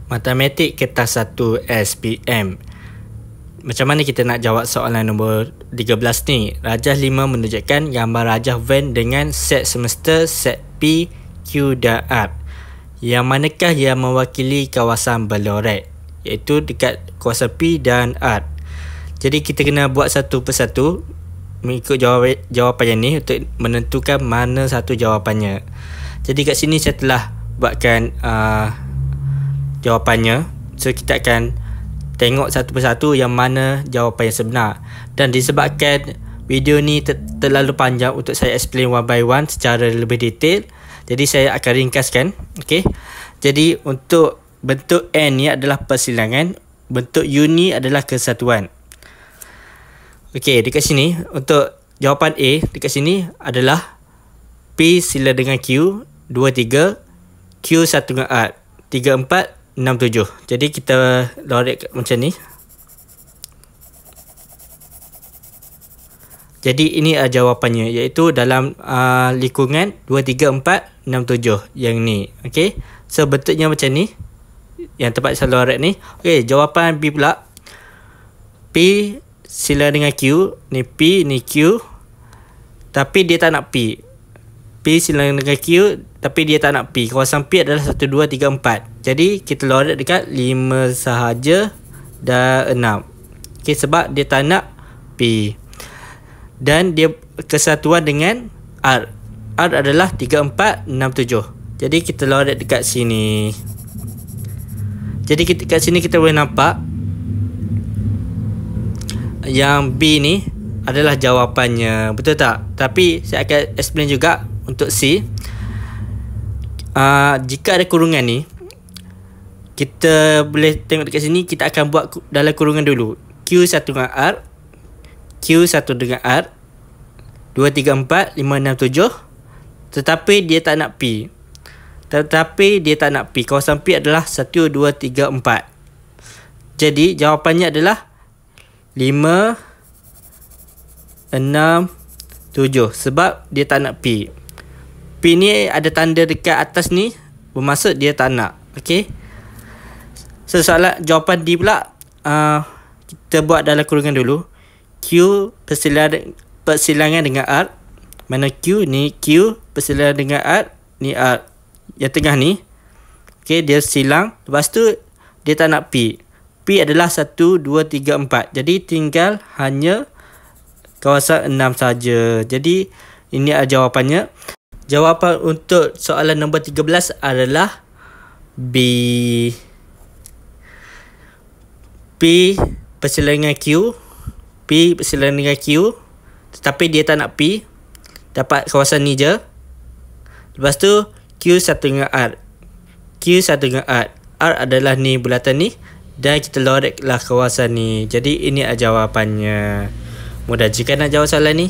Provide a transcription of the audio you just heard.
Matematik Kertas 1 SPM. Macam mana kita nak jawab soalan nombor 13 ni? Rajah 5 menunjukkan gambar rajah van dengan set semesta, set P, Q dan R. Yang manakah yang mewakili kawasan Ballarat? Iaitu dekat kawasan P dan R. Jadi kita kena buat satu persatu mengikut jawapannya ni untuk menentukan mana satu jawapannya. Jadi kat sini saya telah buatkan jawapannya. So kita akan tengok satu persatu yang mana jawapan yang sebenar. Dan disebabkan video ni terlalu panjang untuk saya explain one by one secara lebih detail, jadi saya akan ringkaskan. Okay. Jadi untuk bentuk N ni adalah persilangan, bentuk U ni adalah kesatuan. Okay, dekat sini untuk jawapan A dekat sini adalah P sila dengan Q 23, Q satu dengan R 34, 67. Jadi kita lorek macam ni. Jadi ini jawapannya, iaitu dalam lingkungan 2, 3, 4, 6, 7 yang ni. Okay. So bentuknya macam ni, yang tempat saya lorek ni. Okay, jawapan B pula, P sila dengan Q. Ni P, ni Q, tapi dia tak nak P. P sila dengan Q, tapi dia tak nak P. Kawasan P adalah 1, 2, 3, 4. Jadi kita lorek dekat 5 sahaja dan 6. Okay, sebab dia tak nak P. Dan dia kesatuan dengan R. R adalah 3, 4, 6, 7. Jadi kita lorek dekat sini. Jadi kat sini kita boleh nampak yang B ni adalah jawapannya. Betul tak? Tapi saya akan explain juga untuk C. Jika ada kurungan ni, kita boleh tengok dekat sini. Kita akan buat dalam kurungan dulu. Q1 dengan R, Q1 dengan R, 2, 3, 4, 5, 6, 7. Tetapi dia tak nak P. Kawasan P adalah 1, 2, 3, 4. Jadi jawapannya adalah 5, 6, 7. Sebab dia tak nak P. P ni ada tanda dekat atas ni, bermaksud dia tak nak. Okay. So soalan jawapan D pula, kita buat dalam kurungan dulu. Q persilangan dengan R. Mana Q ni Q persilangan dengan R, ni R. Yang tengah ni, okay, dia silang. Lepas tu dia tak nak P. P adalah 1, 2, 3, 4. Jadi tinggal hanya kawasan 6 saja. Jadi ini adalah jawapannya. Jawapan untuk soalan nombor 13 adalah B. P persilangan Q. P persilangan dengan Q. Tetapi dia tak nak P. Dapat kawasan ni je. Lepas tu Q1 dengan R. Q1 dengan R. R adalah ni bulatan ni. Dan kita loreklah kawasan ni. Jadi ini adalah jawapannya. Mudah jika nak jawab soalan ni.